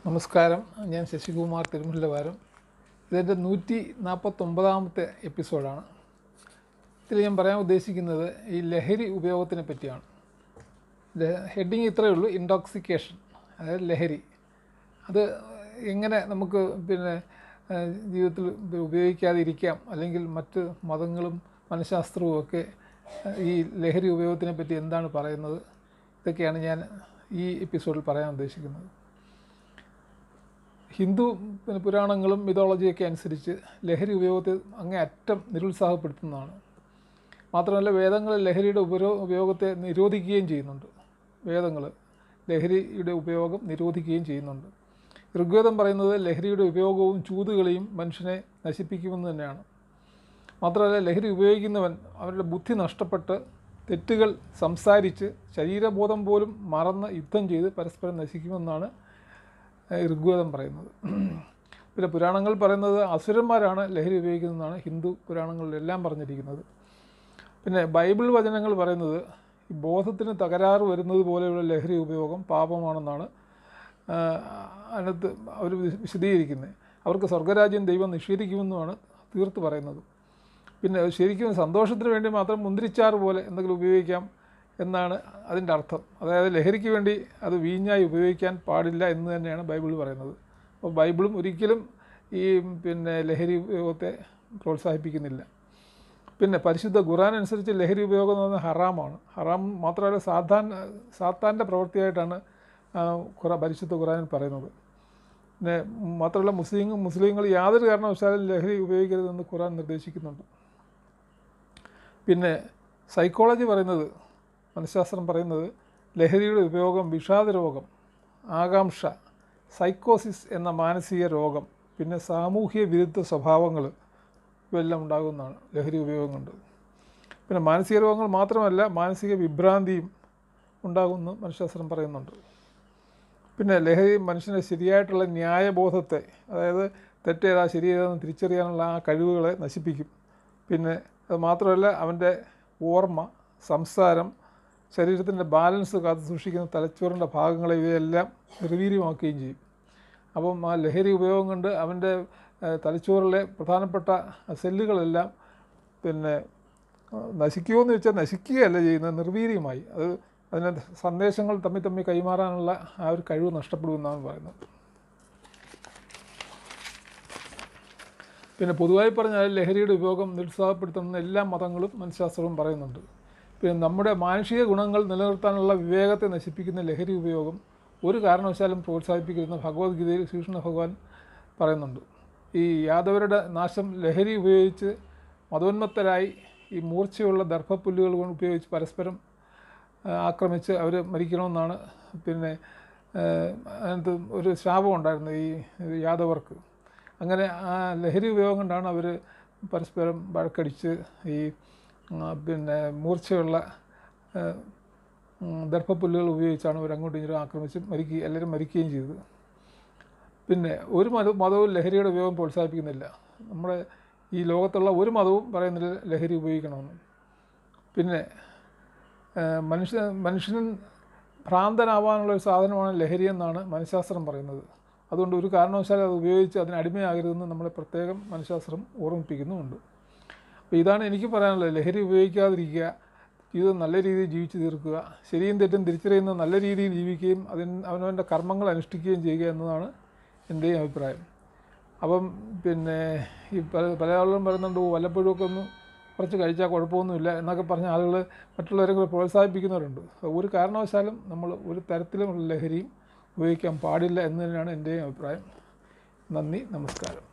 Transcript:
നമസ്കാരം, ഞാൻ ശശികുമാർ തിരുമുല്ലവാരം. ഇതിൻ്റെ 149ാമത്തെ എപ്പിസോഡാണ്. ഇതിൽ ഞാൻ പറയാൻ ഉദ്ദേശിക്കുന്നത് ഈ ലഹരി ഉപയോഗത്തിനെ പറ്റിയാണ്. ഹെഡിങ് ഇത്രയേ ഉള്ളൂ, ഇൻടോക്സിക്കേഷൻ, അതായത് ലഹരി. അത് എങ്ങനെ നമുക്ക് ജീവിതത്തിൽ ഉപയോഗിക്കാതിരിക്കാം, അല്ലെങ്കിൽ മറ്റ് മതങ്ങളും മനഃശാസ്ത്രവും ഒക്കെ ഈ ലഹരി ഉപയോഗത്തിനെ പറ്റി എന്താണ് പറയുന്നത്, ഇതൊക്കെയാണ് ഞാൻ ഈ എപ്പിസോഡിൽ പറയാൻ ഉദ്ദേശിക്കുന്നത്. ഹിന്ദു പുരാണങ്ങളും മിതോളജിയൊക്കെ അനുസരിച്ച് ലഹരി ഉപയോഗത്തെ അങ്ങേയറ്റം നിരുത്സാഹപ്പെടുത്തുന്നതാണ്. മാത്രമല്ല, വേദങ്ങൾ ലഹരിയുടെ ഉപയോഗത്തെ നിരോധിക്കുകയും ചെയ്യുന്നുണ്ട്. വേദങ്ങൾ ലഹരിയുടെ ഉപയോഗം നിരോധിക്കുകയും ചെയ്യുന്നുണ്ട്. ഋഗ്വേദം പറയുന്നത് ലഹരിയുടെ ഉപയോഗവും ചൂതുകളിയും മനുഷ്യനെ നശിപ്പിക്കുമെന്ന് തന്നെയാണ്. മാത്രമല്ല, ലഹരി ഉപയോഗിക്കുന്നവൻ അവരുടെ ബുദ്ധി നഷ്ടപ്പെട്ട് തെറ്റുകൾ സംസാരിച്ച് ശരീരബോധം പോലും മറന്ന് യുദ്ധം ചെയ്ത് പരസ്പരം നശിക്കുമെന്നാണ് ഋഗ്വേദം പറയുന്നത്. പിന്നെ പുരാണങ്ങൾ പറയുന്നത് അസുരന്മാരാണ് ലഹരി ഉപയോഗിക്കുന്നതെന്നാണ് ഹിന്ദു പുരാണങ്ങളിലെല്ലാം പറഞ്ഞിരിക്കുന്നത്. പിന്നെ ബൈബിൾ വചനങ്ങൾ പറയുന്നത് ഈ ബോധത്തിന് തകരാറ് വരുന്നത് പോലെയുള്ള ലഹരി ഉപയോഗം പാപമാണെന്നാണ് അതിനകത്ത് അവർ വിശദീകരിക്കുന്നത്. അവർക്ക് സ്വർഗ്ഗരാജ്യം ദൈവം നിഷേധിക്കുമെന്നുമാണ് തീർത്ത് പറയുന്നത്. പിന്നെ ശരിക്കും സന്തോഷത്തിന് വേണ്ടി മാത്രം മുന്തിരിച്ചാറ് പോലെ എന്തെങ്കിലും ഉപയോഗിക്കാം എന്നാണ് അതിൻ്റെ അർത്ഥം. അതായത് ലഹരിക്ക് വേണ്ടി അത് വീഞ്ഞായി ഉപയോഗിക്കാൻ പാടില്ല എന്ന് തന്നെയാണ് ബൈബിൾ പറയുന്നത്. അപ്പോൾ ബൈബിളും ഒരിക്കലും ഈ ലഹരി ഉപയോഗത്തെ പ്രോത്സാഹിപ്പിക്കുന്നില്ല. പിന്നെ പരിശുദ്ധ ഖുർആൻ അനുസരിച്ച് ലഹരി ഉപയോഗം എന്ന് പറഞ്ഞാൽ ഹറാമാണ്. ഹറാം മാത്രമല്ല, സാത്താൻ്റെ പ്രവൃത്തിയായിട്ടാണ് പരിശുദ്ധ ഖുർആനിൽ പറയുന്നത്. പിന്നെ മാത്രമല്ല, മുസ്ലിങ്ങൾ യാതൊരു കാരണവശാലും ലഹരി ഉപയോഗിക്കരുതെന്ന് ഖുർആൻ നിർദ്ദേശിക്കുന്നുണ്ട്. പിന്നെ സൈക്കോളജി പറയുന്നത്, മനഃശാസ്ത്രം പറയുന്നത് ലഹരിയുടെ ഉപയോഗം വിഷാദരോഗം, ആകാംക്ഷ, സൈക്കോസിസ് എന്ന മാനസിക രോഗം, പിന്നെ സാമൂഹ്യ വിരുദ്ധ സ്വഭാവങ്ങൾ ഇവയെല്ലാം ഉണ്ടാകുന്നതാണ് ലഹരി ഉപയോഗം കൊണ്ട്. പിന്നെ മാനസിക രോഗങ്ങൾ മാത്രമല്ല, മാനസിക വിഭ്രാന്തിയും ഉണ്ടാകുമെന്ന് മനഃശാസ്ത്രം പറയുന്നുണ്ട്. പിന്നെ ലഹരി മനുഷ്യൻ്റെ ശരിയായിട്ടുള്ള ന്യായബോധത്തെ, അതായത് തെറ്റേതാ ശരിയേതാന്ന് തിരിച്ചറിയാനുള്ള ആ കഴിവുകളെ നശിപ്പിക്കും. പിന്നെ അത് മാത്രമല്ല, അവൻ്റെ ഓർമ്മ, സംസാരം, ശരീരത്തിൻ്റെ ബാലൻസ് കാത്തു സൂക്ഷിക്കുന്ന തലച്ചോറിൻ്റെ ഭാഗങ്ങളെ ഇവയെല്ലാം നിർവീര്യമാക്കുകയും ചെയ്യും. അപ്പം ആ ലഹരി ഉപയോഗം കൊണ്ട് അവൻ്റെ തലച്ചോറിലെ പ്രധാനപ്പെട്ട സെല്ലുകളെല്ലാം നശിക്കുമോയെന്ന് വെച്ചാൽ നശിക്കുകയല്ല ചെയ്യുന്നത്, നിർവീര്യമായി. അതിന് സന്ദേശങ്ങൾ തമ്മിൽ കൈമാറാനുള്ള ആ ഒരു കഴിവ് നഷ്ടപ്പെടുമെന്നാണ് പറയുന്നത്. പിന്നെ പൊതുവായി പറഞ്ഞാൽ ലഹരിയുടെ ഉപയോഗം നിരുത്സാഹപ്പെടുത്തുന്ന എല്ലാ മതങ്ങളും മനഃശാസ്ത്രവും പറയുന്നുണ്ട്. പിന്നെ നമ്മുടെ മാനുഷിക ഗുണങ്ങൾ നിലനിർത്താനുള്ള വിവേകത്തെ നശിപ്പിക്കുന്ന ലഹരി ഉപയോഗം ഒരു കാരണവശാലും പ്രോത്സാഹിപ്പിക്കരുതെന്ന് ഭഗവത്ഗീതയിൽ ശ്രീകൃഷ്ണ ഭഗവാൻ പറയുന്നുണ്ട്. ഈ യാദവരുടെ നാശം ലഹരി ഉപയോഗിച്ച് മതോന്മത്തരായി ഈ മൂർച്ചയുള്ള ദർഭപ്പുല്ലുകൾ ഉപയോഗിച്ച് പരസ്പരം ആക്രമിച്ച് അവർ മരിക്കണമെന്നാണ്. പിന്നെ അതിനകത്ത് ഒരു ശാപമുണ്ടായിരുന്നു ഈ യാദവർക്ക്. അങ്ങനെ ആ ലഹരി ഉപയോഗം കൊണ്ടാണ് അവർ പരസ്പരം വഴക്കടിച്ച് ഈ മൂർച്ചയുള്ള ദർഭപ്പുല്ലുകൾ ഉപയോഗിച്ചാണ് അവർ അങ്ങോട്ടും ഇങ്ങോട്ടും ആക്രമിച്ച് എല്ലാവരും മരിക്കുകയും ചെയ്തത്. പിന്നെ ഒരു മതവും ലഹരിയുടെ ഉപയോഗം പ്രോത്സാഹിപ്പിക്കുന്നില്ല. നമ്മുടെ ഈ ലോകത്തുള്ള ഒരു മതവും പറയുന്നില്ല ലഹരി ഉപയോഗിക്കണമെന്ന്. പിന്നെ മനുഷ്യൻ ഭ്രാന്തനാവാനുള്ള ഒരു സാധനമാണ് ലഹരി എന്നാണ് മനഃശാസ്ത്രം പറയുന്നത്. അതുകൊണ്ട് ഒരു കാരണവശാലും അത് ഉപയോഗിച്ച് അതിന് അടിമയാകരുതെന്ന് നമ്മളെ പ്രത്യേകം മനഃശാസ്ത്രം ഓർമ്മിപ്പിക്കുന്നുമുണ്ട്. അപ്പോൾ ഇതാണ് എനിക്ക് പറയാനുള്ളത്. ലഹരി ഉപയോഗിക്കാതിരിക്കുക, ജീവിതം നല്ല രീതിയിൽ ജീവിച്ചു തീർക്കുക, ശരിയും തെറ്റും തിരിച്ചറിയുന്ന നല്ല രീതിയിൽ ജീവിക്കുകയും അവനവൻ്റെ കർമ്മങ്ങൾ അനുഷ്ഠിക്കുകയും ചെയ്യുക എന്നതാണ് എൻ്റെയും അഭിപ്രായം. അപ്പം ഈ പല ആളുകളും പറയുന്നുണ്ട്, വല്ലപ്പോഴുമൊക്കെ ഒന്ന് കുറച്ച് കഴിച്ചാൽ കുഴപ്പമൊന്നുമില്ല എന്നൊക്കെ പറഞ്ഞ ആളുകൾ മറ്റുള്ളവരെ കൂടെ പ്രോത്സാഹിപ്പിക്കുന്നവരുണ്ട്. ഒരു കാരണവശാലും നമ്മൾ ഒരു തരത്തിലുമുള്ള ലഹരിയും ഉപയോഗിക്കാൻ പാടില്ല എന്ന് തന്നെയാണ് എൻ്റെയും അഭിപ്രായം. നന്ദി, നമസ്കാരം.